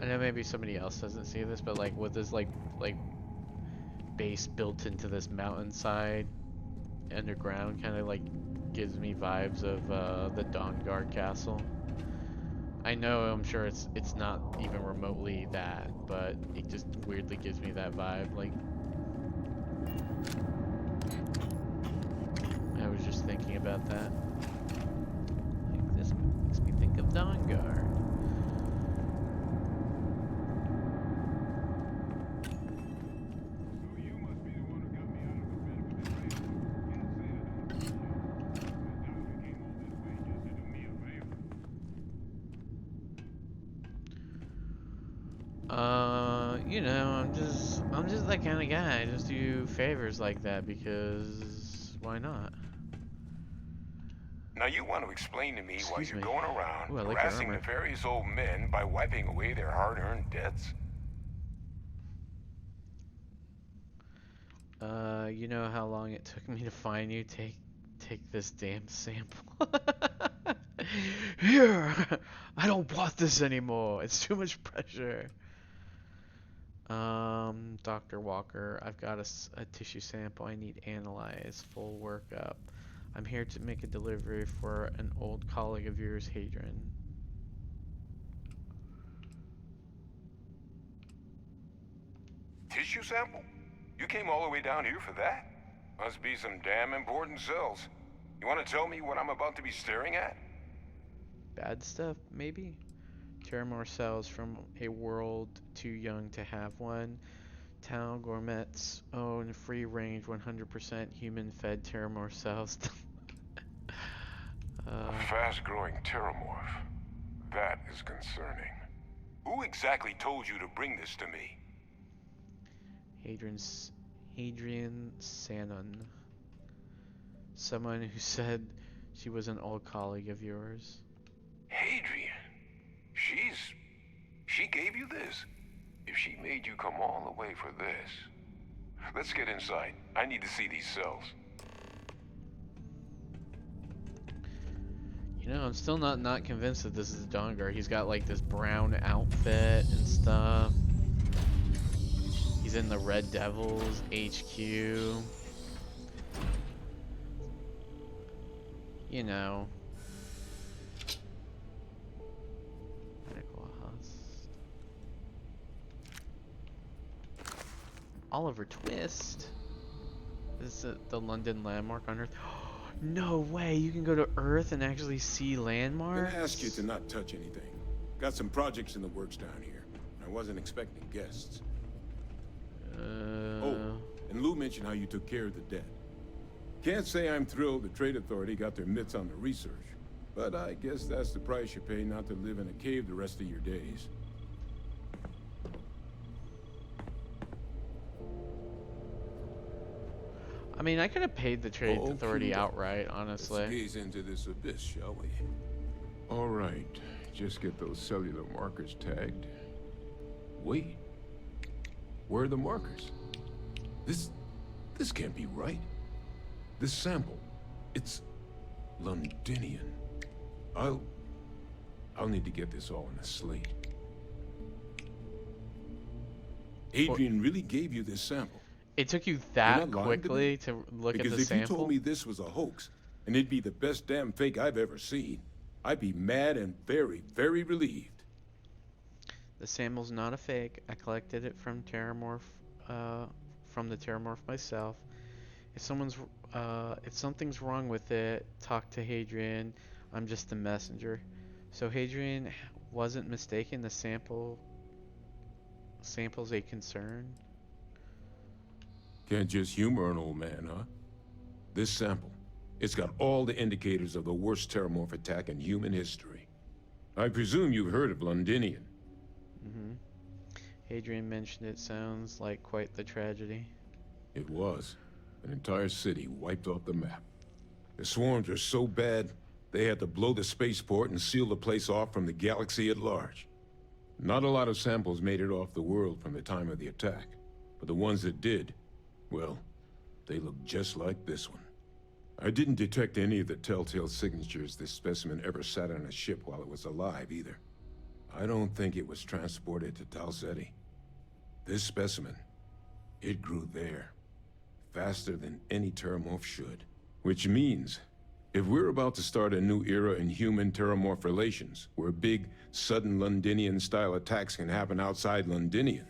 know maybe somebody else doesn't see this, but like with this like base built into this mountainside underground, kind of like gives me vibes of the Dawnguard castle. I know, I'm sure it's not even remotely that, but it just weirdly gives me that vibe. Like, I was just thinking about that. Like, this makes me think of Dawnguard. You know, I'm just that kind of guy. I just do favors like that because why not? Now you want to explain to me why Excuse you're me. going around Ooh, I like your harassing armor. nefarious old men by wiping away their hard-earned debts? You know how long it took me to find you? Take this damn sample. Here! I don't want this anymore. It's too much pressure. Dr. Walker, I've got a tissue sample I need analyzed. Full workup. I'm here to make a delivery for an old colleague of yours, Hadrian. Tissue sample? You came all the way down here for that? Must be some damn important cells. You want to tell me what I'm about to be staring at? Bad stuff, maybe? Terramore cells from a world too young to have one. Town gourmets own free range 100% human fed Terramore cells. A uh, fast-growing terramorph. That is concerning. Who exactly told you to bring this to me? Hadrian's, Hadrian Sanon. Someone who said she was an old colleague of yours. Hadrian. She gave you this? If she made you come all the way for this. Let's get inside. I need to see these cells. You know, I'm still not convinced that this is Dongar. He's got like this brown outfit and stuff. He's in the Red Devils HQ. You know. Medical Hust. Oliver Twist. This is the London landmark on Earth. No way, you can go to Earth and actually see landmarks? I'm gonna ask you to not touch anything. Got some projects in the works down here. I wasn't expecting guests. Oh, and Lou mentioned how you took care of the debt. Can't say I'm thrilled the Trade Authority got their mitts on the research, but I guess that's the price you pay not to live in a cave the rest of your days. I mean, I could have paid the Trade Authority outright, honestly. Let's gaze into this abyss, shall we? All right, just get those cellular markers tagged. Wait, where are the markers? This can't be right. This sample, it's Londinian. I'll need to get this all in a slate. Adrian really gave you this sample. It took you You're that not lying quickly to look at the Because if sample? you told me this was a hoax, and it'd be the best damn fake I've ever seen, I'd be mad and very, very relieved. The sample's not a fake. I collected it from Terramorph, from the Terramorph myself. If something's wrong with it, talk to Hadrian. I'm just the messenger. So Hadrian wasn't mistaken. The sample's a concern. Can't just humor an old man, huh? This sample, it's got all the indicators of the worst terramorph attack in human history. I presume you've heard of Londinian. Mm-hmm. Hadrian mentioned it. Sounds like quite the tragedy. It was. An entire city wiped off the map. The swarms were so bad, they had to blow the spaceport and seal the place off from the galaxy at large. Not a lot of samples made it off the world from the time of the attack, but the ones that did, well, they look just like this one. I didn't detect any of the telltale signatures this specimen ever sat on a ship while it was alive, either. I don't think it was transported to Tal Ceti. This specimen, it grew there, faster than any terramorph should. Which means, if we're about to start a new era in human-terramorph relations, where big, sudden Londinian-style attacks can happen outside Londinian,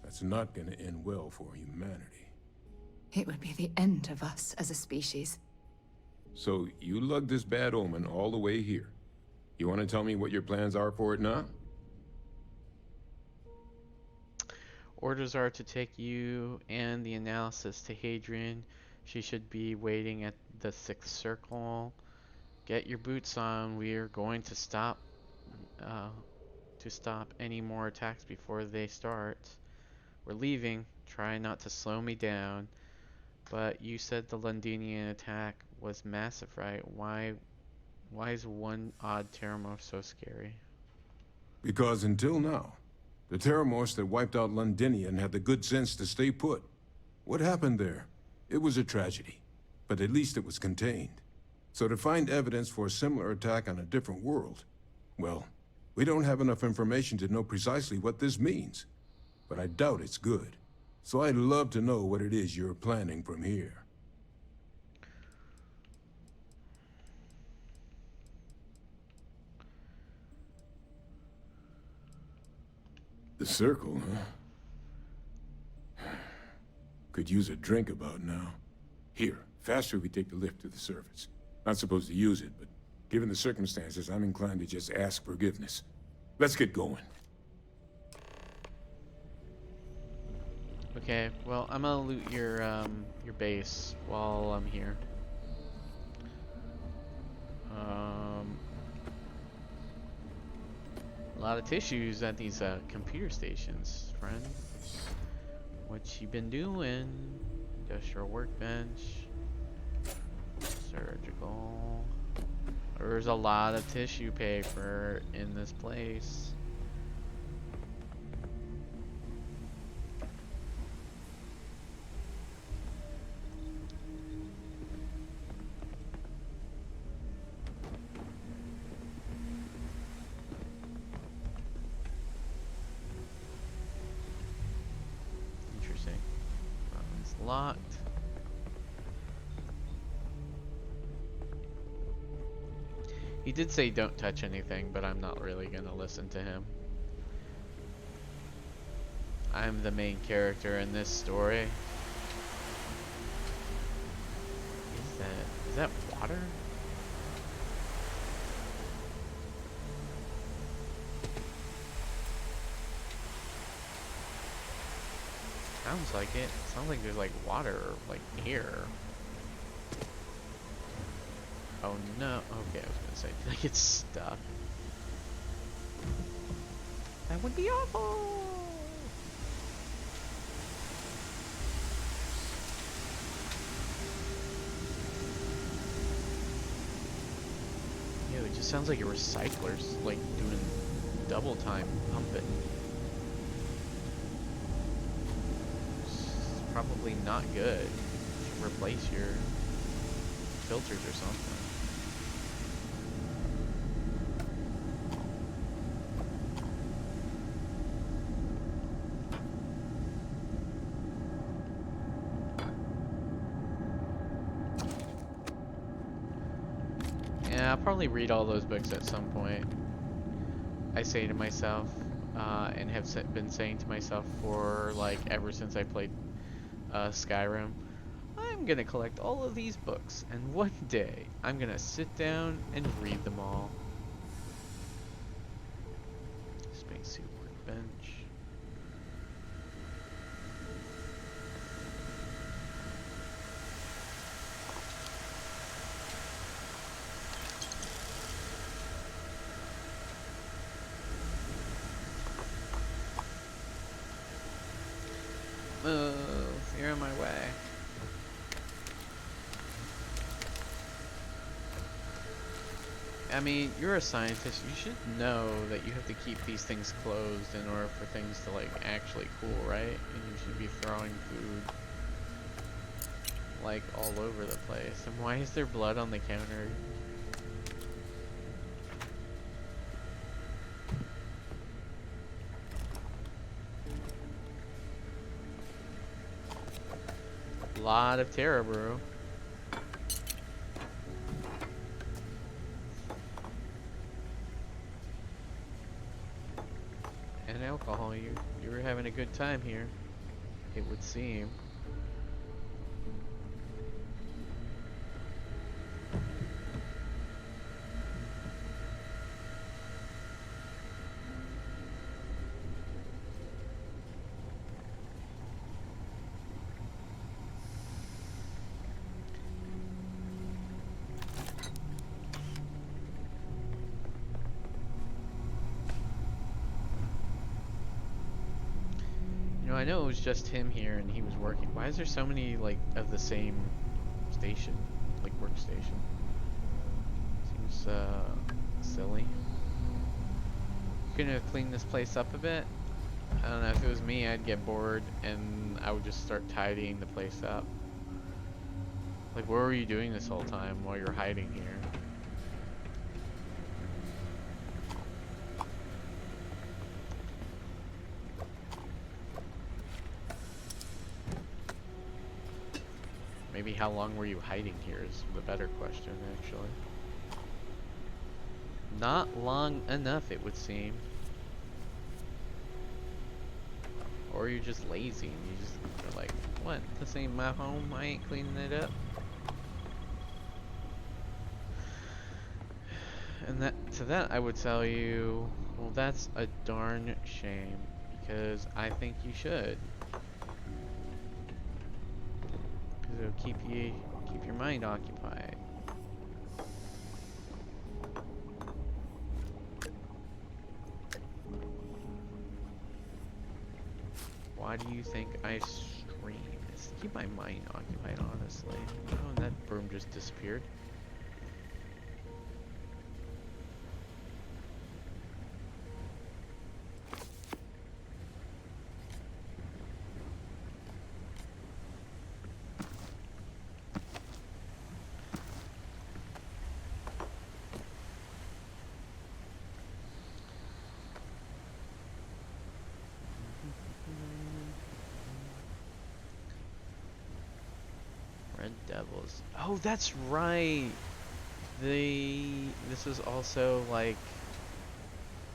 that's not gonna end well for humanity. It would be the end of us as a species. So, you lugged this bad omen all the way here. You want to tell me what your plans are for it now? Orders are to take you and the analysis to Hadrian. She should be waiting at the 6th circle. Get your boots on. We are going to stop any more attacks before they start. We're leaving. Try not to slow me down. But you said the Londinian attack was massive, right? Why is one odd terramorph so scary? Because until now, the terramorphs that wiped out Londinian had the good sense to stay put. What happened there? It was a tragedy, but at least it was contained. So to find evidence for a similar attack on a different world, well, we don't have enough information to know precisely what this means. But I doubt it's good. So I'd love to know what it is you're planning from here. The circle, huh? Could use a drink about now. Here, faster we take the lift to the surface. Not supposed to use it, but given the circumstances, I'm inclined to just ask forgiveness. Let's get going. Okay, well, I'm gonna loot your base while I'm here. A lot of tissues at these computer stations, friend. What you been doing? Industrial workbench. Surgical. There's a lot of tissue paper in this place. Interesting. It's locked. He did say don't touch anything, but I'm not really gonna listen to him. I'm the main character in this story. Is that water? Sounds like it. Sounds like there's like water like here. Oh no. Okay, I was gonna say, did I get stuck? That would be awful. Yeah, it just sounds like a recycler's like doing double time pumping. It's probably not good. You should replace your filters or something. Yeah, I'll probably read all those books at some point. I say to myself, and have been saying to myself for like ever since I played Skyrim, I'm gonna collect all of these books, and one day I'm gonna sit down and read them all. Spacesuit workbench. Move, you're in my way. I mean, you're a scientist, you should know that you have to keep these things closed in order for things to like actually cool, right? And you should be throwing food like all over the place. And why is there blood on the counter? lot of terror, bro. And alcohol. You were having a good time here, it would seem. You know, I know it was just him here and he was working. Why is there so many, like, of the same station? Like, workstation? Seems, silly. Couldn't have cleaned this place up a bit? I don't know, if it was me, I'd get bored and I would just start tidying the place up. Like, what were you doing this whole time while you're hiding here? Maybe how long were you hiding here is the better question, actually. Not long enough, it would seem. Or you're just lazy and you just are like, what? This ain't my home, I ain't cleaning it up. And to that I would tell you, well, that's a darn shame, because I think you should. Because it'll keep your mind occupied. Why do you think I stream? It's to keep my mind occupied, honestly. Oh, and that broom just disappeared. Red Devils. Oh, that's right. This is also like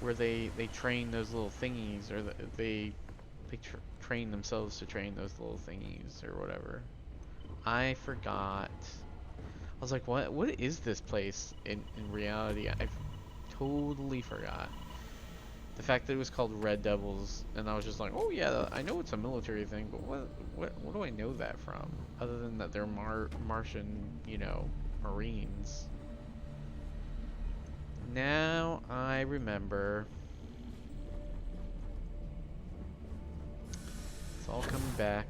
where they train those little thingies, or they train themselves to train those little thingies or whatever. I forgot. I was like, what is this place in reality? I've totally forgot. The fact that it was called Red Devils, and I was just like, oh yeah, I know it's a military thing, but what do I know that from? Other than that they're Martian, you know, Marines. Now I remember. It's all coming back.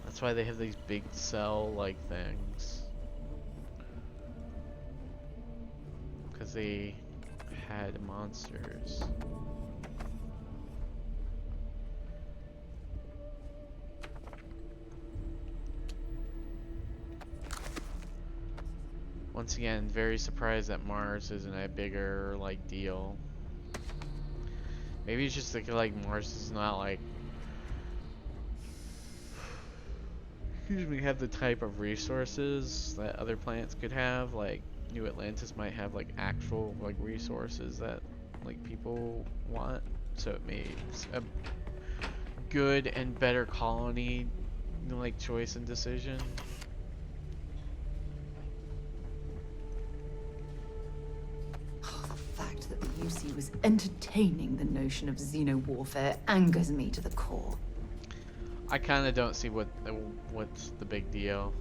That's why they have these big cell-like things. Because they had monsters. Once again, very surprised that Mars isn't a bigger, like, deal. Maybe it's just like Mars is not like, excuse me, have the type of resources that other planets could have. Like New Atlantis might have like actual like resources that like people want, so it makes a good and better colony like choice and decision. The fact that the UC was entertaining the notion of xeno-warfare angers me to the core. I kind of don't see what's the big deal.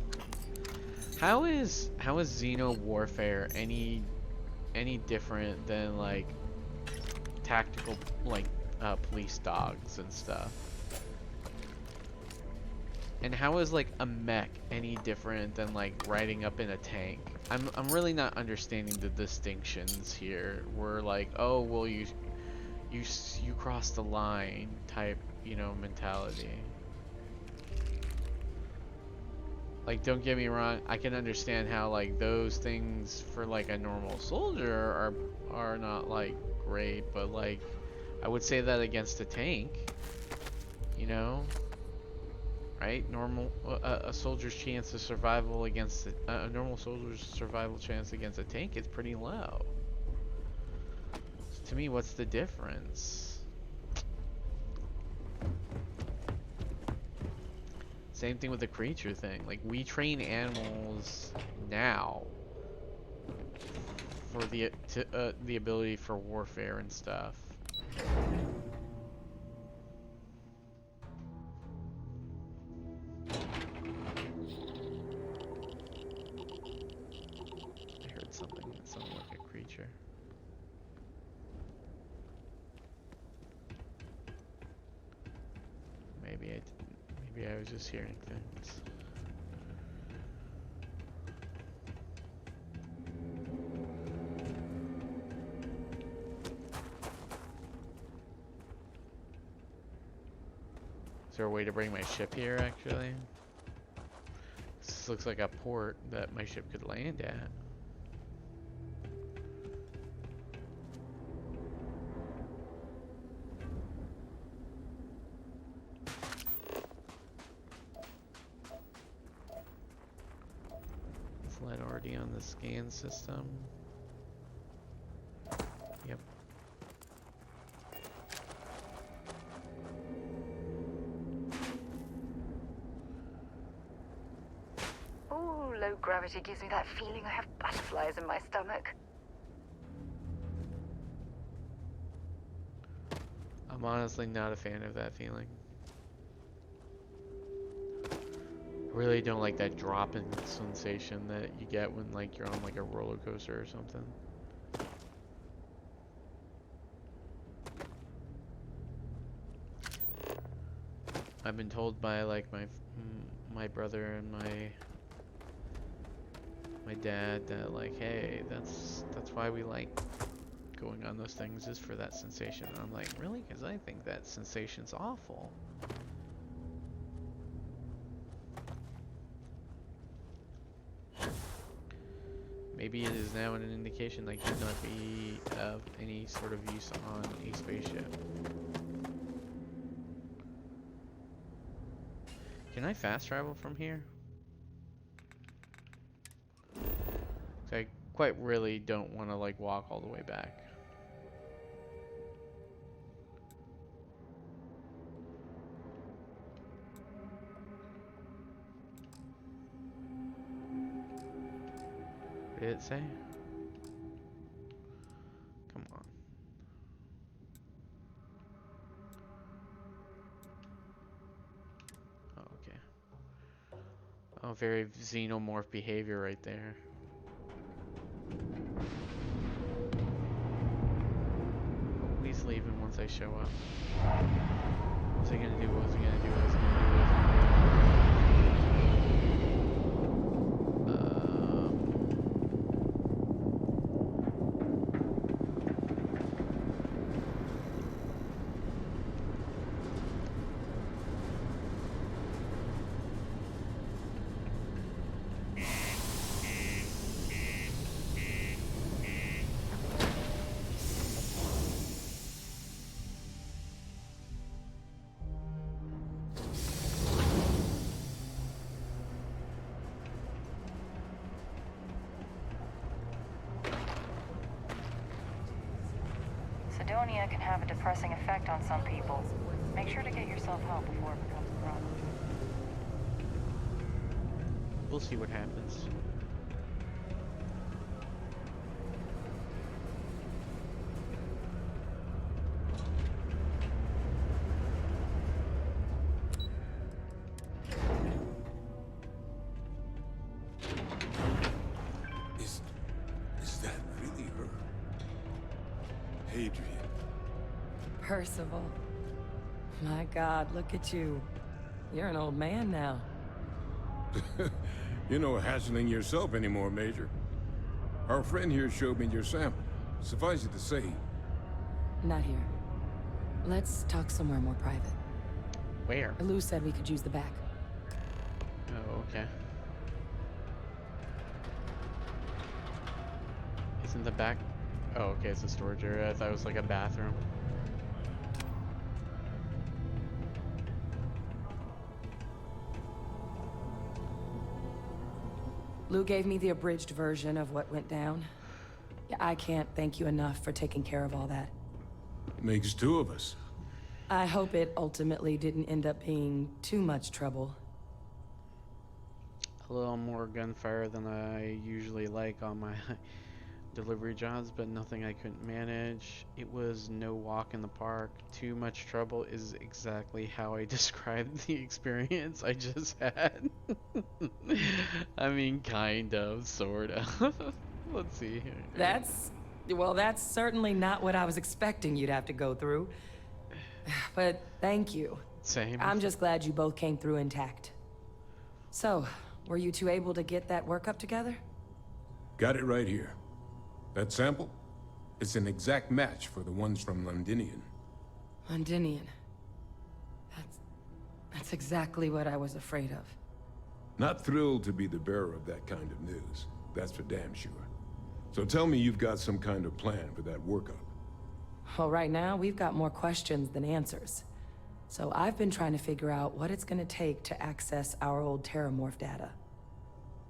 How is xeno warfare any different than like tactical like police dogs and stuff? And how is like a mech any different than like riding up in a tank? I'm really not understanding the distinctions here. We're like, oh well, you crossed the line type, you know, mentality. Like, don't get me wrong, I can understand how like those things for like a normal soldier are not like great, but like I would say that against a tank, you know, right? A soldier's chance of survival against a normal soldier's survival chance against a tank is pretty low. So to me, what's the difference? Same thing with the creature thing. Like, we train animals now for the ability for warfare and stuff. I heard something that sounded like a creature. Maybe I didn't. Maybe I was just hearing things. Is there a way to bring my ship here, actually? This looks like a port that my ship could land at. Is lead already on the scan system? Yep. Oh, low gravity gives me that feeling I have butterflies in my stomach. I'm honestly not a fan of that feeling. I really don't like that dropping sensation that you get when like you're on like a roller coaster or something. I've been told by like my brother and my dad that like, hey, that's why we like going on those things, is for that sensation. And I'm like, really? Because I think that sensation's awful. Maybe it is now an indication like could not be of any sort of use on a spaceship. Can I fast travel from here? 'Cause I quite really don't want to like walk all the way back. What did it say? Come on. Oh, okay. Oh, very xenomorph behavior right there. Always leaving once I show up. What's he gonna do? What's he gonna do? What's he gonna do? What's he gonna do? Sidonia can have a depressing effect on some people. Make sure to get yourself help before it becomes a problem. We'll see what happens. Is that really her? Hadrian. Percival. My God, look at you. You're an old man now. You're no hassling yourself anymore, Major. Our friend here showed me your sample. Suffice it to say, Not here. Let's talk somewhere more private. Where? Lou said we could use the back. Oh, okay. Isn't the back? Oh, okay, it's a storage area. I thought it was like a bathroom. Lou gave me the abridged version of what went down. Yeah, I can't thank you enough for taking care of all that. Makes two of us. I hope it ultimately didn't end up being too much trouble. A little more gunfire than I usually like on my delivery jobs, but nothing I couldn't manage. It was no walk in the park. Too much trouble is exactly how I described the experience I just had. I mean, kind of, sort of. Let's see here. Well, that's certainly not what I was expecting you'd have to go through. But thank you. Same. I'm just glad you both came through intact. So, were you two able to get that workup together? Got it right here. That sample? It's an exact match for the ones from Londinian. Londinian. That's exactly what I was afraid of. Not thrilled to be the bearer of that kind of news. That's for damn sure. So tell me you've got some kind of plan for that workup. Well, right now, we've got more questions than answers. So I've been trying to figure out what it's gonna take to access our old Terramorph data.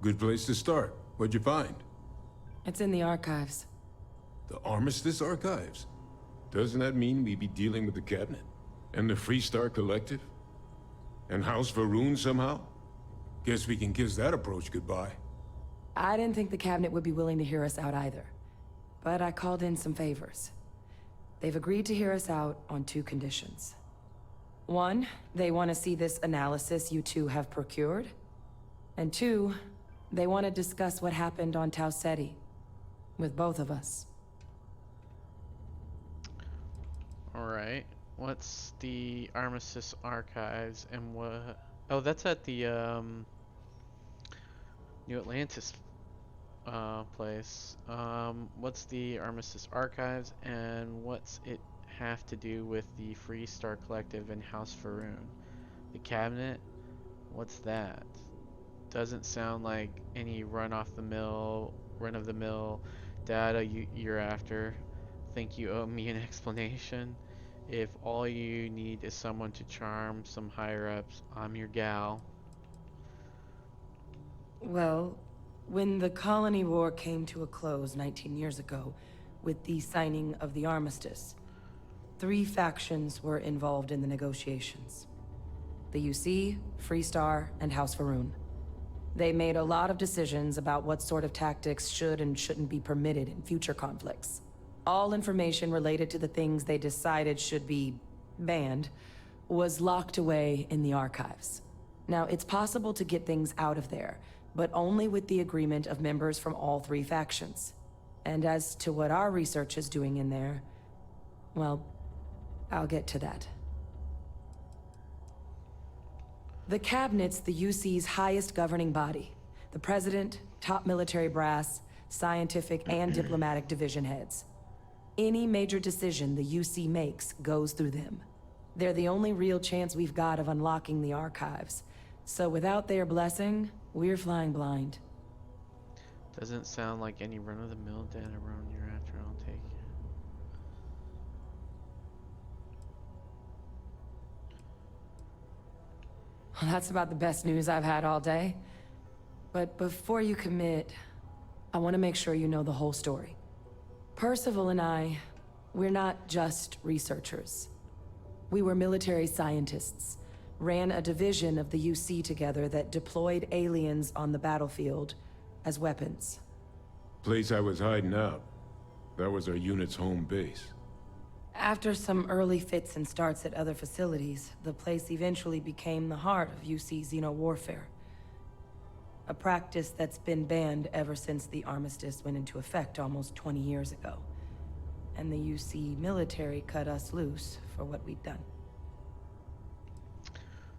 Good place to start. What'd you find? It's in the archives. The Armistice Archives? Doesn't that mean we be dealing with the Cabinet? And the Freestar Collective? And House Varun somehow? Guess we can kiss that approach goodbye. I didn't think the cabinet would be willing to hear us out either. But I called in some favors. They've agreed to hear us out on 2 conditions. 1, they want to see this analysis you two have procured. And 2, they want to discuss what happened on Tau Ceti. With both of us. Alright. What's the Armistice Archives and what? Oh, that's at the New Atlantis place. What's the Armistice Archives and what's it have to do with the Free Star Collective and House Faroon? The cabinet? What's that? Doesn't sound like any run of the mill data you're after. Think you owe me an explanation? If all you need is someone to charm some higher ups, I'm your gal. Well, when the colony war came to a close 19 years ago, with the signing of the armistice, 3 factions were involved in the negotiations. The UC, Freestar, and House Faroon. They made a lot of decisions about what sort of tactics should and shouldn't be permitted in future conflicts. All information related to the things they decided should be banned was locked away in the archives. Now, it's possible to get things out of there, but only with the agreement of members from all 3 factions. And as to what our research is doing in there, well, I'll get to that. The Cabinet's the UC's highest governing body. The President, top military brass, scientific and diplomatic division heads. Any major decision the UC makes goes through them. They're the only real chance we've got of unlocking the archives. So without their blessing, we're flying blind. Doesn't sound like any run-of-the-mill data run you're after. I'll take it. Well, that's about the best news I've had all day. But before you commit, I want to make sure you know the whole story. Percival and I, we're not just researchers. We were military scientists, ran a division of the UC together that deployed aliens on the battlefield as weapons. Place I was hiding out. That was our unit's home base. After some early fits and starts at other facilities, the place eventually became the heart of UC xeno-warfare. A practice that's been banned ever since the armistice went into effect almost 20 years ago. And the UC military cut us loose for what we'd done.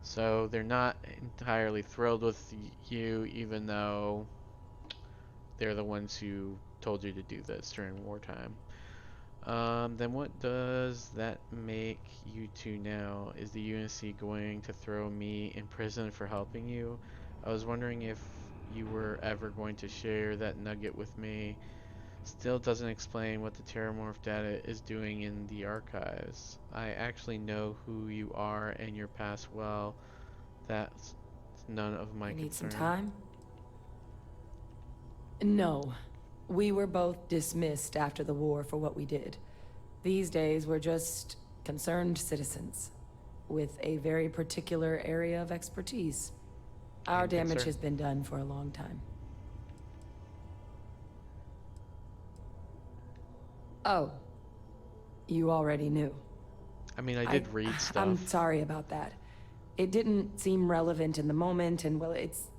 So they're not entirely thrilled with you, even though they're the ones who told you to do this during wartime. Then what does that make you two now? Is the UNC going to throw me in prison for helping you? I was wondering if you were ever going to share that nugget with me. Still doesn't explain what the Terramorph data is doing in the archives. I actually know who you are and your past well. That's none of my You need some concern. time? No. We were both dismissed after the war for what we did. These days, we're just concerned citizens with a very particular area of expertise. Our And damage concern. has been done for a long time. Oh. You already knew. I mean, I did read stuff. I'm sorry about that. It didn't seem relevant in the moment, and well, it's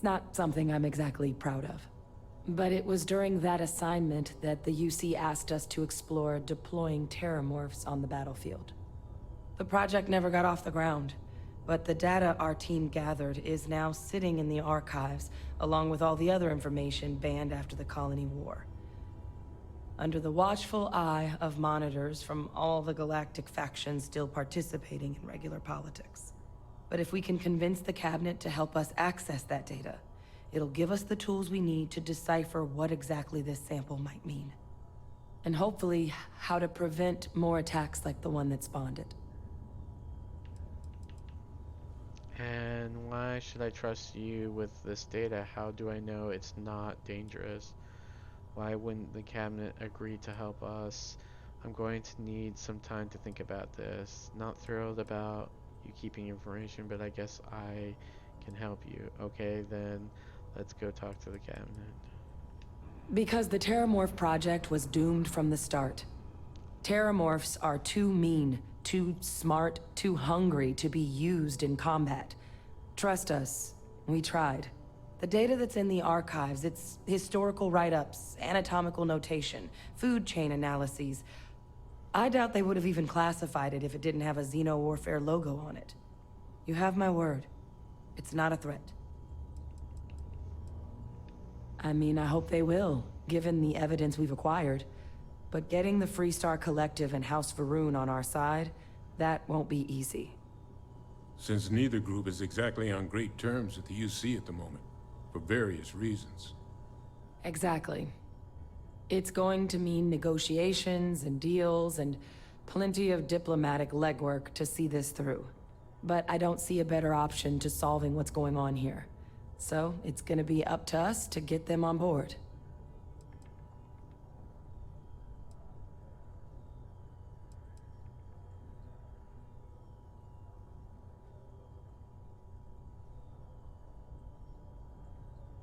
not something I'm exactly proud of. But it was during that assignment that the UC asked us to explore deploying terramorphs on the battlefield. The project never got off the ground, but the data our team gathered is now sitting in the archives, along with all the other information banned after the Colony War. Under the watchful eye of monitors from all the galactic factions still participating in regular politics. But if we can convince the cabinet to help us access that data, it'll give us the tools we need to decipher what exactly this sample might mean. And hopefully, how to prevent more attacks like the one that spawned it. And why should I trust you with this data? How do I know it's not dangerous? Why wouldn't the cabinet agree to help us? I'm going to need some time to think about this. Not thrilled about you keeping information, but I guess I can help you. Okay, then let's go talk to the cabinet. Because the Terramorph project was doomed from the start. Terramorphs are too mean, too smart, too hungry to be used in combat. Trust us, we tried. The data that's in the archives, it's historical write-ups, anatomical notation, food chain analyses. I doubt they would have even classified it if it didn't have a Xeno-warfare logo on it. You have my word. It's not a threat. I mean, I hope they will, given the evidence we've acquired. But getting the Freestar Collective and House Varun on our side, that won't be easy. Since neither group is exactly on great terms with the UC at the moment, for various reasons. Exactly. It's going to mean negotiations and deals and plenty of diplomatic legwork to see this through. But I don't see a better option to solving what's going on here. So it's gonna be up to us to get them on board.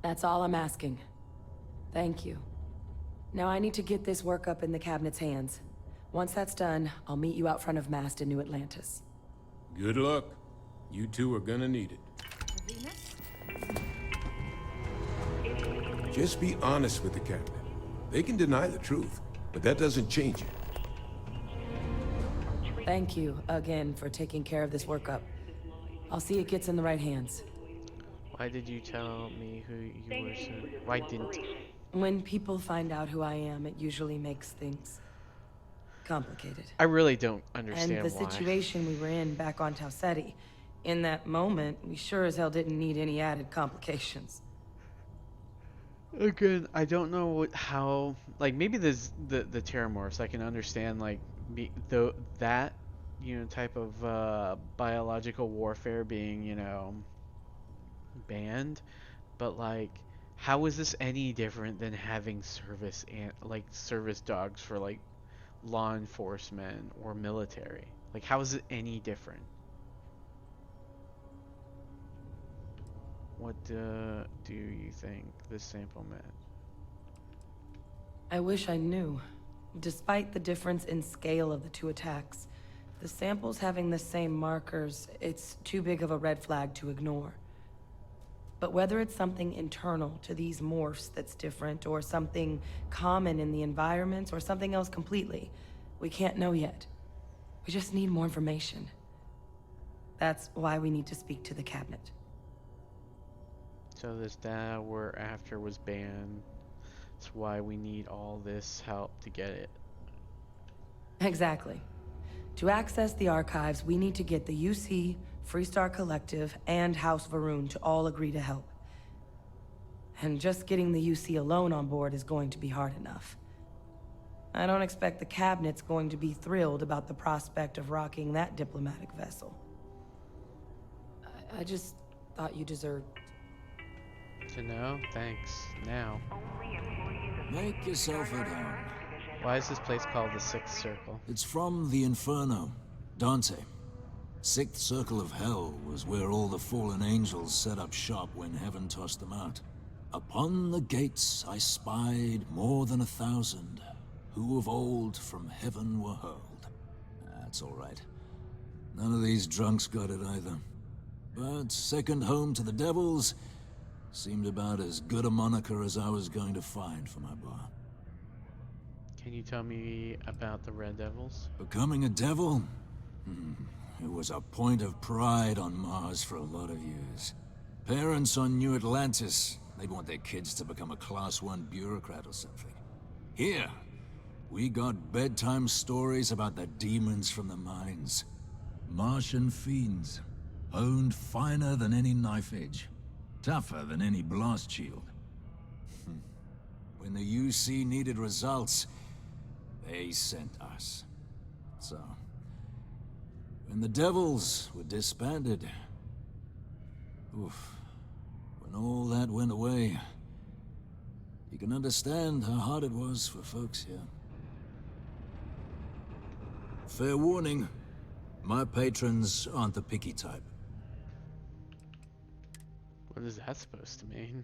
That's all I'm asking. Thank you. Now I need to get this work up in the cabinet's hands. Once that's done, I'll meet you out front of Mast in New Atlantis. Good luck. You two are gonna need it. Just be honest with the cabinet. They can deny the truth, but that doesn't change it. Thank you again for taking care of this workup. I'll see it gets in the right hands. Why did you tell me who you were? Why didn't? When people find out who I am, it usually makes things complicated. I really don't understand And the why. situation we were in back on Tau Ceti, in that moment, we sure as hell didn't need any added complications. Again, I don't know how. Like maybe the terramorphs. I can understand like though that type of biological warfare being banned, but like how is this any different than having service dogs for like law enforcement or military? Like how is it any different? What do you think this sample meant? I wish I knew. Despite the difference in scale of the two attacks, the samples having the same markers, it's too big of a red flag to ignore. But whether it's something internal to these morphs that's different, or something common in the environment, or something else completely, we can't know yet. We just need more information. That's why we need to speak to the cabinet. So this data we're after was banned. That's why we need all this help to get it. Exactly. To access the archives, we need to get the UC, Freestar Collective, and House Varun to all agree to help. And just getting the UC alone on board is going to be hard enough. I don't expect the cabinet's going to be thrilled about the prospect of rocking that diplomatic vessel. I just thought you deserved... To know? Thanks. Now. Make yourself at home. Why is this place called the Sixth Circle? It's from the Inferno. Dante. Sixth Circle of Hell was where all the fallen angels set up shop when heaven tossed them out. Upon the gates I spied more than 1,000, who of old from heaven were hurled. That's all right. None of these drunks got it either. But second home to the devils seemed about as good a moniker as I was going to find for my bar. Can you tell me about the Red Devils? Becoming a devil? It was a point of pride on Mars for a lot of years. Parents on New Atlantis, they'd want their kids to become a Class 1 bureaucrat or something. Here, we got bedtime stories about the demons from the mines. Martian fiends, honed finer than any knife edge, tougher than any blast shield. When the UC needed results, they sent us. So, when the Devils were disbanded, oof, when all that went away, you can understand how hard it was for folks here. Fair warning, my patrons aren't the picky type. What is that supposed to mean?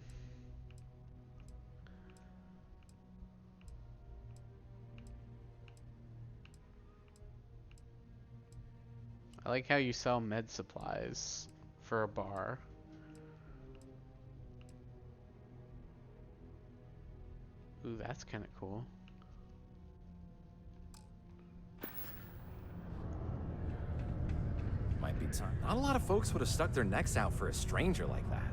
I like how you sell med supplies for a bar. Ooh, that's kind of cool. Might be time. Not a lot of folks would have stuck their necks out for a stranger like that.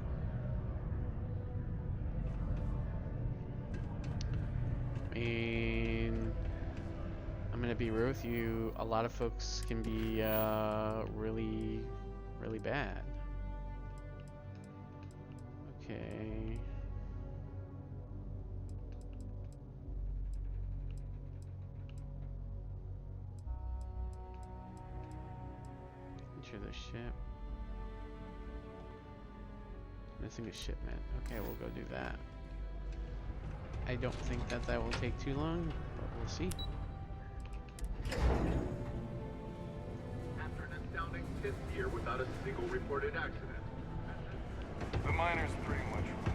I mean, I'm gonna be real with you. A lot of folks can be really, really bad. Okay. Enter the ship. Missing a shipment. Okay, we'll go do that. I don't think that will take too long, but we'll see. After an astounding 10th year without a single reported accident. The miner's pretty much right.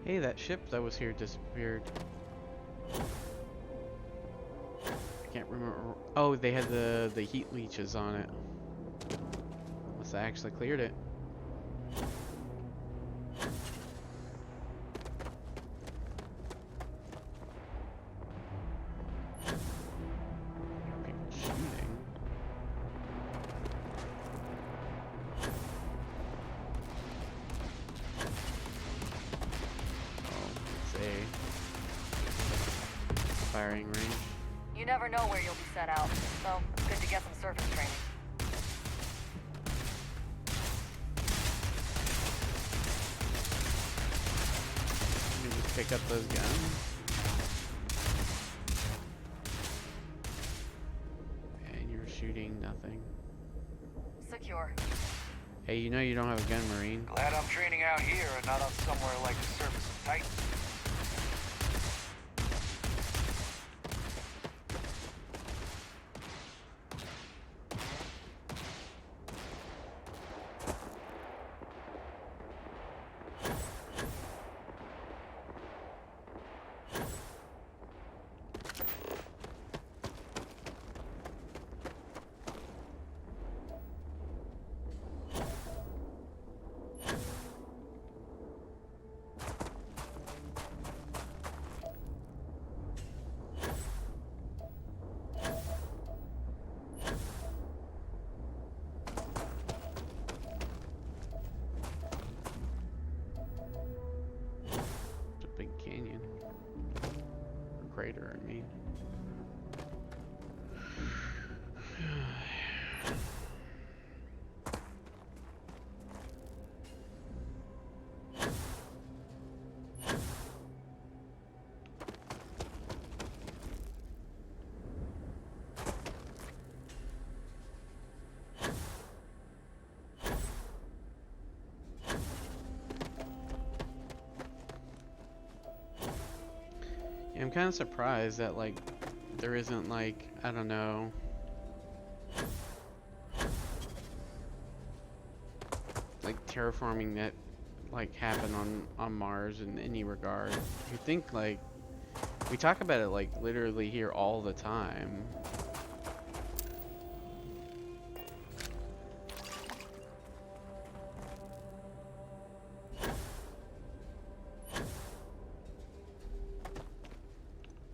Hey, that ship that was here disappeared. I can't remember. Oh, they had the heat leeches on it. Must have actually cleared it. People shooting. Firing range. You never know where you'll be sent out, so good to get some surface training. Let me just pick up those guns. And you're shooting nothing. Secure. Hey, you know you don't have a gun, Marine. Glad I'm training out here and not on somewhere like the surface of Titan. I'm kind of surprised that like there isn't like, I don't know, like terraforming that like happen on Mars in any regard. You think like we talk about it like literally here all the time.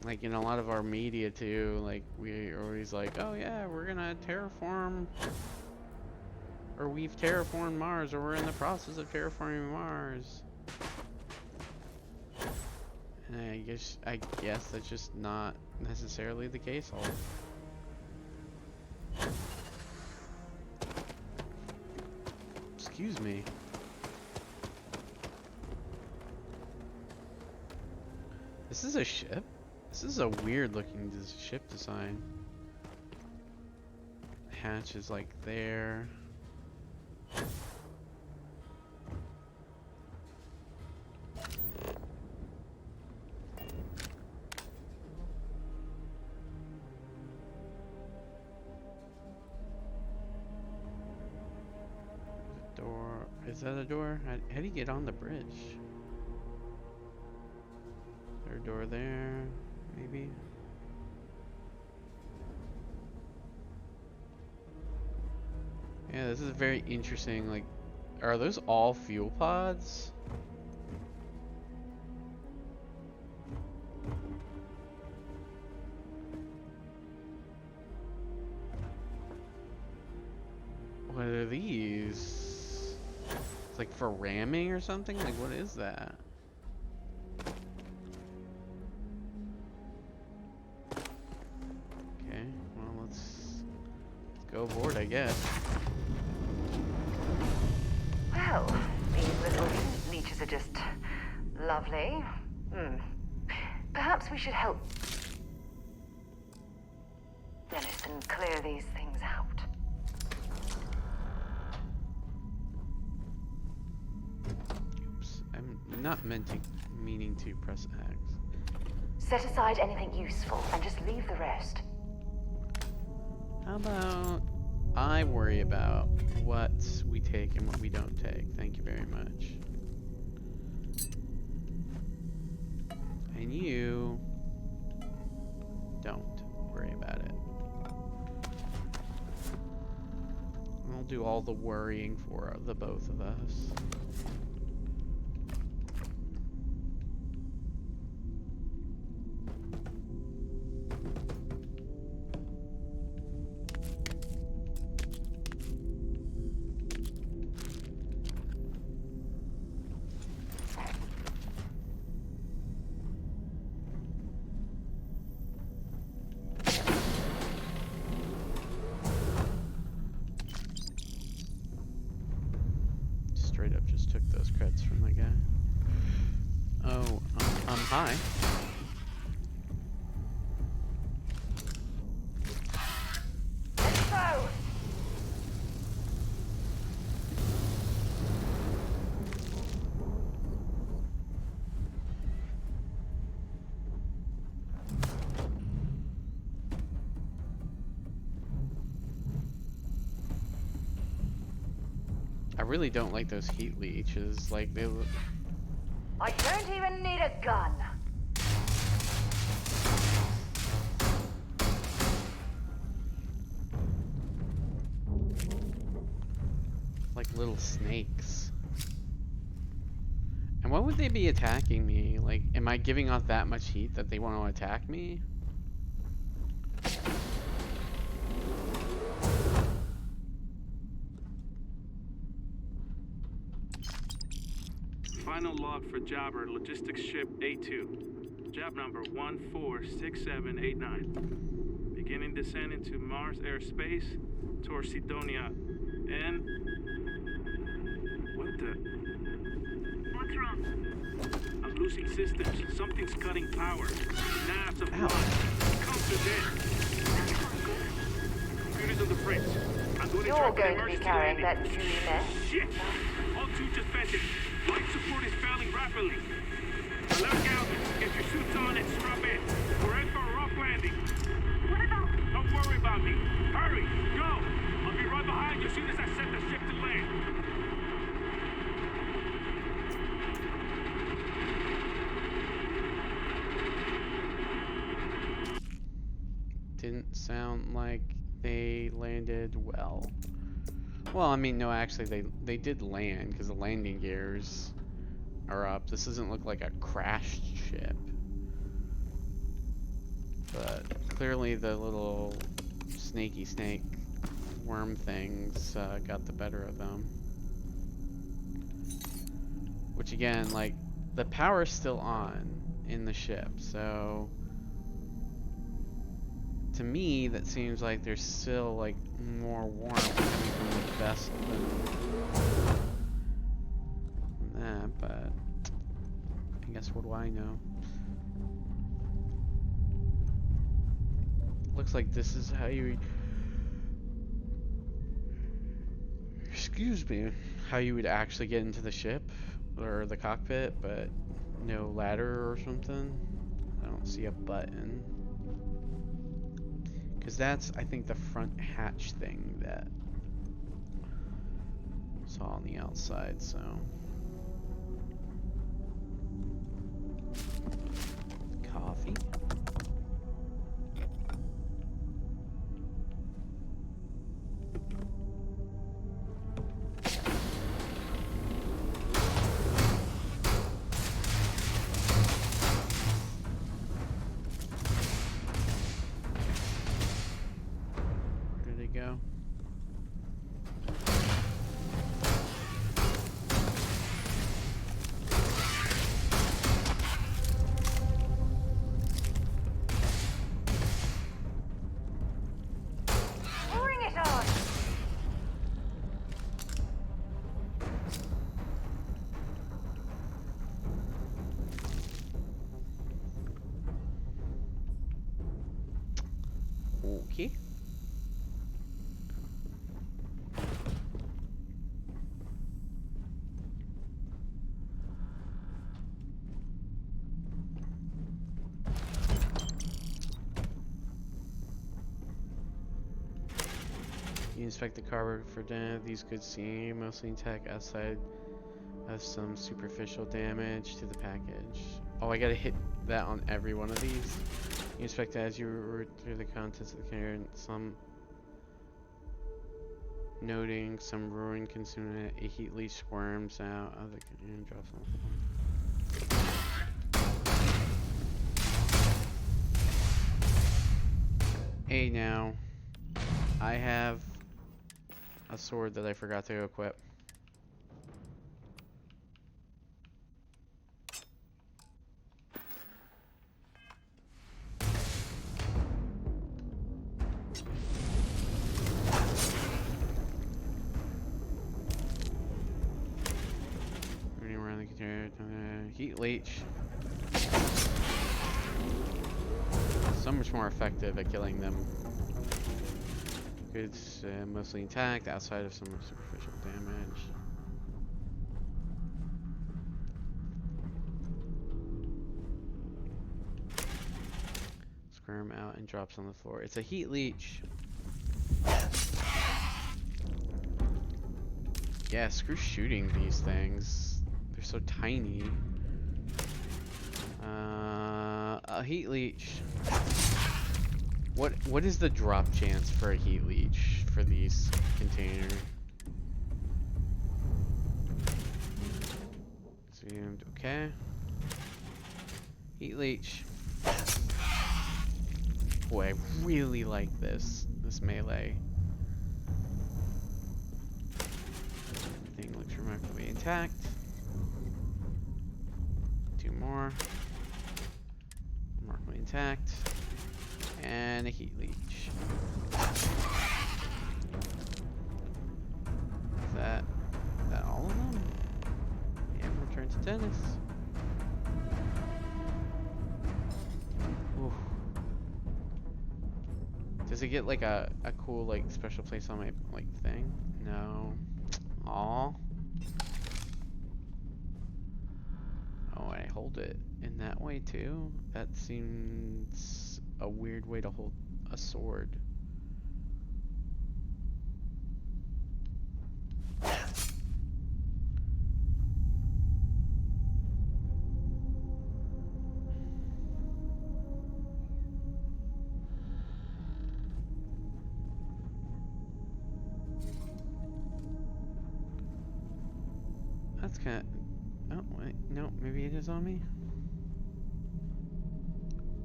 Like in a lot of our media too, like we're always like, oh yeah, we're gonna terraform, or we've terraformed Mars, or we're in the process of terraforming Mars. And I guess that's just not necessarily the case all. Excuse me. This is a ship? This is a weird looking ship design. Hatch is like there. Door. Is that a door? How do you get on the bridge? Is there a door there? Maybe. Yeah, this is very interesting. Like, are those all fuel pods? What are these? It's like for ramming or something? Like, what is that? Go aboard, I guess. Well, these little leeches are just lovely. Perhaps we should help Dennis and clear these things out. Oops, I'm not meaning to press X. Set aside anything useful and just leave the rest. How about I worry about what we take and what we don't take? Thank you very much. And you don't worry about it. I'll do all the worrying for the both of us. Straight up just took those creds from the guy. Oh, hi. Let's go! I really don't like those heat leeches. Like they look. I don't even need a gun. Like little snakes. And why would they be attacking me? Like, am I giving off that much heat that they want to attack me? Final log for Jobber, logistics ship A2. Job number 146789. Beginning descent into Mars airspace towards Sidonia. And... what the... What's wrong? I'm losing systems. Something's cutting power. Nabs of blood. Come to death. Computers on the fritz. I'm going to You're going to be carrying that gooey mess. Shit! All two just vented. Life support is failing rapidly. I'm Look out! Get your suits on and strap in. We're in for a rough landing. What about... Don't worry about me. Hurry, go! I'll be right behind you as soon as I set the ship to land. Didn't sound like they landed well. Well, I mean, no, actually, they did land because the landing gears are up. This doesn't look like a crashed ship. But clearly the little snaky snake worm things got the better of them. Which again, like, the power's still on in the ship, so to me that seems like there's still like more warmth coming from the vessel than that, but I guess what do I know? Looks like this is how you, excuse me, how you would actually get into the ship or the cockpit, but no ladder or something. I don't see a button. Because that's, I think, the front hatch thing that I saw on the outside, so. Coffee. Go. Bring it on! Okay. You inspect the cargo for damage. These goods seem mostly intact outside of some superficial damage to the package. Oh, I gotta hit that on every one of these. You inspect as you root through the contents of the container, and some noting some ruin consuming it. A heat leech squirms out of the container and drops on the floor. Hey now, I have a sword that I forgot to equip. Anywhere in the container, heat leech. So much more effective at killing them. Goods mostly intact outside of some superficial damage. Squirm out and drops on the floor. It's a heat leech. Yeah, screw shooting these things. They're so tiny. A heat leech. What is the drop chance for a heat leech for these containers? Zoomed, okay. Heat leech. Boy, I really like this melee. Everything looks remarkably intact. 2 more. Remarkably intact. And a heat leech. Is that all of them? Yeah, return to tennis. Ooh. Does it get like a cool like special place on my like thing? No. Aw. Oh, I hold it in that way too? That seems a weird way to hold a sword. That's kind of... Oh, wait. No, maybe it is on me?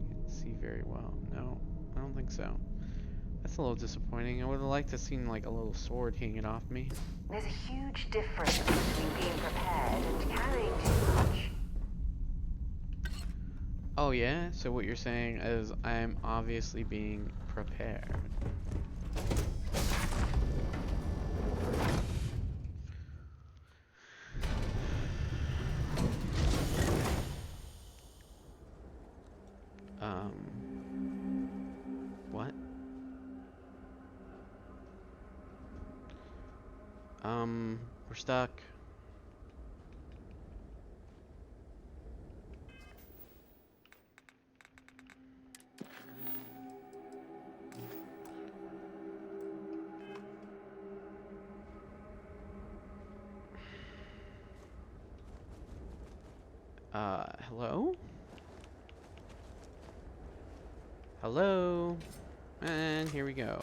Can't see very well. No, I don't think so. That's a little disappointing. I would have liked to have seen like a little sword hanging off me. There's a huge difference between being prepared and carrying too much. Oh yeah? So what you're saying is I'm obviously being prepared. What? We're stuck. Hello? Hello? And here we go.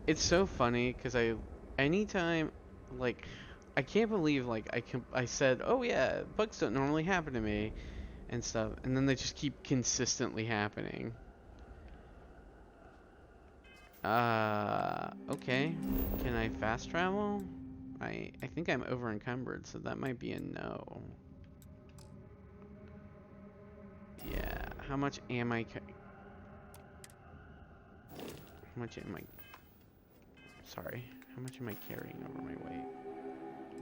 It's so funny because anytime, like, I can't believe, like, I said, oh yeah, bugs don't normally happen to me and stuff, and then they just keep consistently happening. Okay. Can I fast travel? I think I'm over encumbered, so that might be a no. Yeah, how much am I sorry, how much am I carrying over my weight?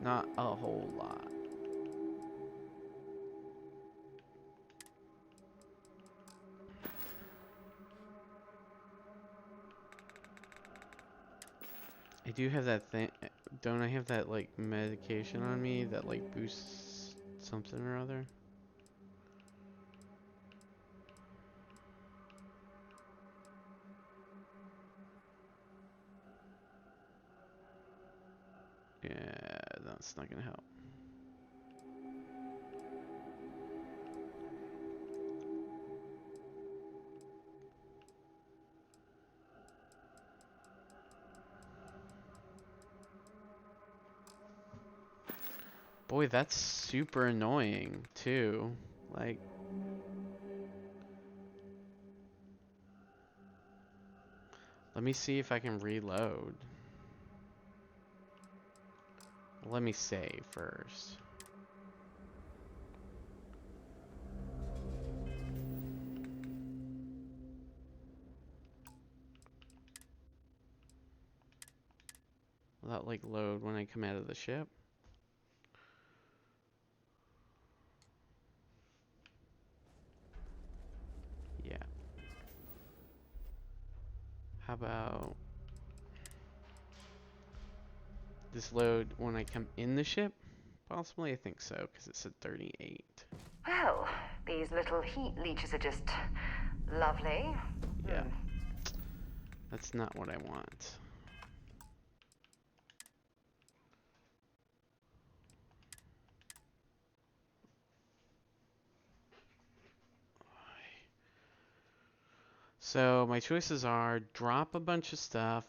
Not a whole lot. I do have that thing, don't I have that, like, medication on me that, like, boosts something or other? Yeah, that's not gonna help. Boy, that's super annoying, too. Like... Let me see if I can reload. Let me save first. Will that, like, load when I come out of the ship? Yeah. How about this load when I come in the ship? Possibly, I think so, because it said 38. Well, these little heat leeches are just lovely. Yeah. That's not what I want. So my choices are drop a bunch of stuff,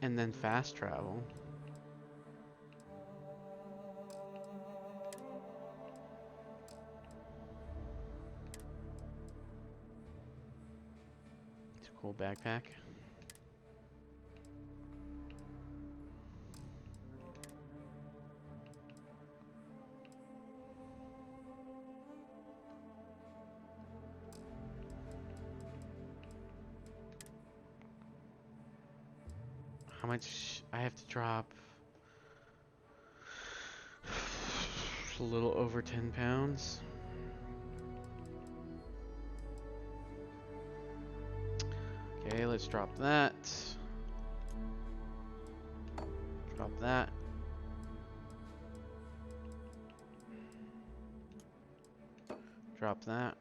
and then fast travel. It's a cool backpack. How much I have to drop? A little over 10 pounds. Okay, let's drop that. Drop that. Drop that.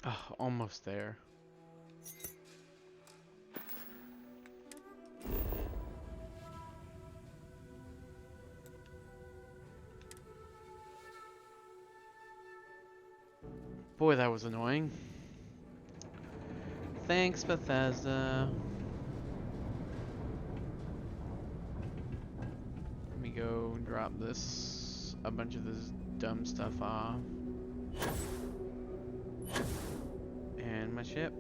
Oh, almost there. Boy, that was annoying. Thanks, Bethesda. Let me go drop this, a bunch of this dumb stuff off. And my ship.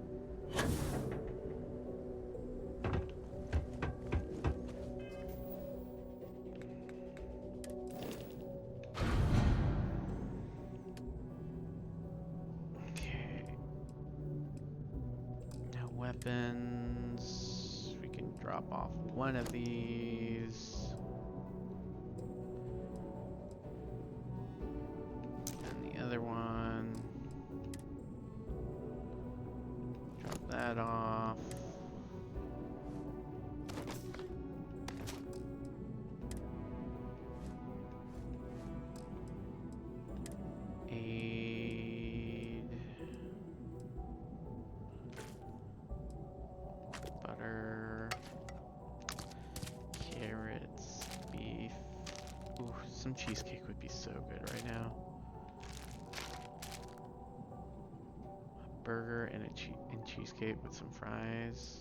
Okay. Now weapons. We can drop off one of these. And the other one. Drop that off. Aid. Butter. Carrots. Beef. Ooh, some cheesecake would be so good right now. A burger and and cheesecake with some fries.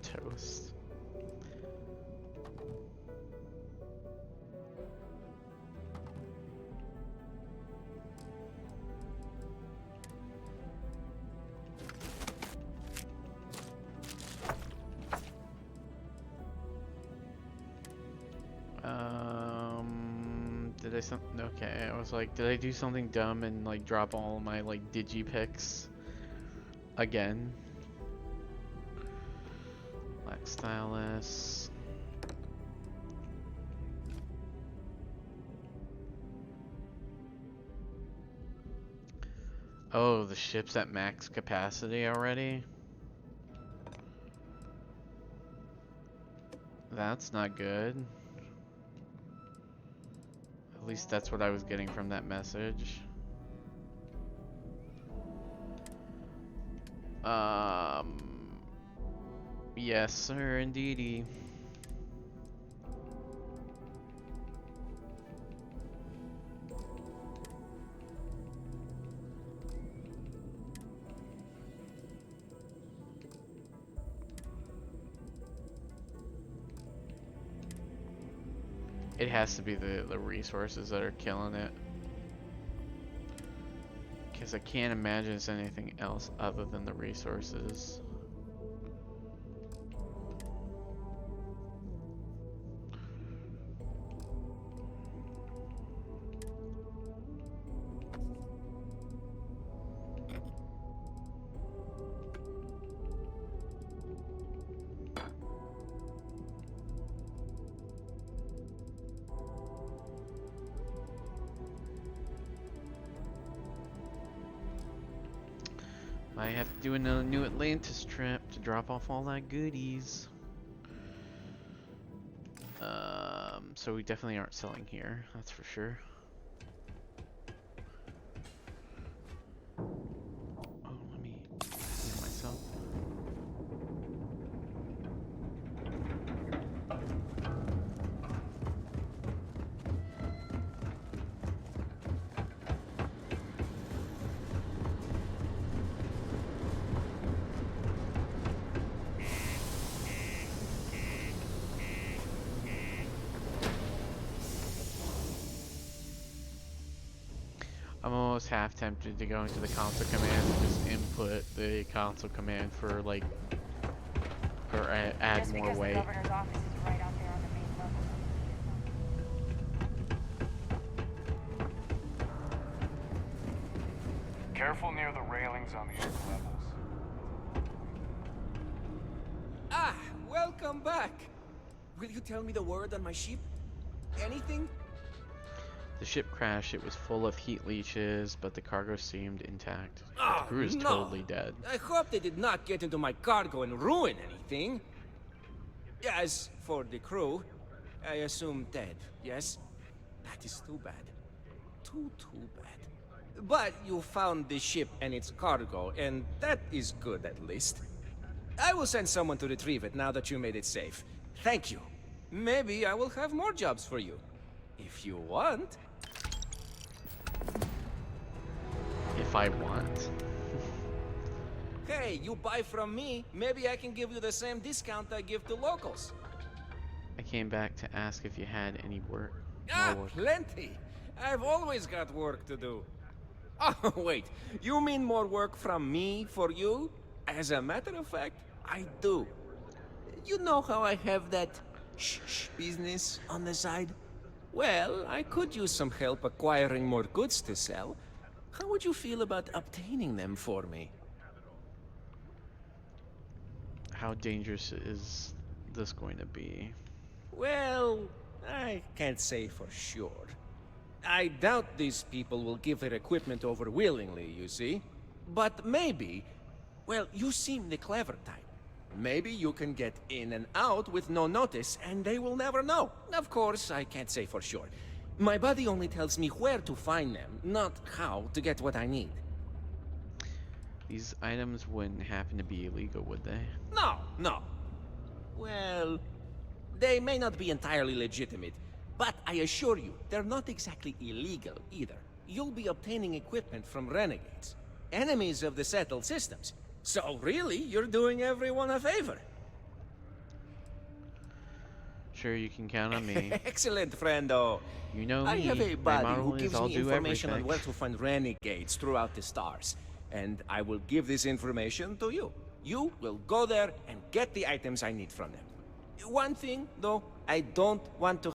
Toast. Did I okay, I was like, did I do something dumb and like drop all my like digipicks again? Black stylus. Oh, the ship's at max capacity already? That's not good. At least that's what I was getting from that message. Yes, sir, indeedy. It has to be the resources that are killing it. Because I can't imagine it's anything else other than the resources. I have to do another New Atlantis trip to drop off all that goodies. So we definitely aren't selling here, that's for sure. Oh, let me heal myself. I'm almost half tempted to go into the console command and just input the console command for like, or add Just more because weight. the governor's office is right out there on the main level. Careful near the railings on the upper levels. Ah, welcome back. Will you tell me the word on my ship? Anything? The ship crashed. It was full of heat leeches, but the cargo seemed intact. Oh, The crew is no. totally dead. I hope they did not get into my cargo and ruin anything. As for the crew, I assume dead, yes? That is too bad. Too bad. But you found the ship and its cargo, and that is good at least. I will send someone to retrieve it now that you made it safe. Thank you. Maybe I will have more jobs for you. If you want. If I want. Hey, you buy from me, maybe I can give you the same discount I give to locals. I came back to ask if you had any work. Ah, More work. plenty. I've always got work to do. Oh, wait. You mean more work from me for you? As a matter of fact, I do. You know how I have that shh business on the side? Well, I could use some help acquiring more goods to sell. How would you feel about obtaining them for me? How dangerous is this going to be? Well, I can't say for sure. I doubt these people will give their equipment over willingly, you see. But maybe, well, you seem the clever type. Maybe you can get in and out with no notice, and they will never know. Of course, I can't say for sure. My buddy only tells me where to find them, not how to get what I need. These items wouldn't happen to be illegal, would they? No. Well, they may not be entirely legitimate, but I assure you, they're not exactly illegal either. You'll be obtaining equipment from renegades, enemies of the settled systems. So really, you're doing everyone a favor. Sure, you can count on me. Excellent, friendo. You know I me. have a My buddy motto who is gives I'll me do information on everything. where to find renegades throughout the stars. And I will give this information to you. You will go there and get the items I need from them. One thing, though, I don't want to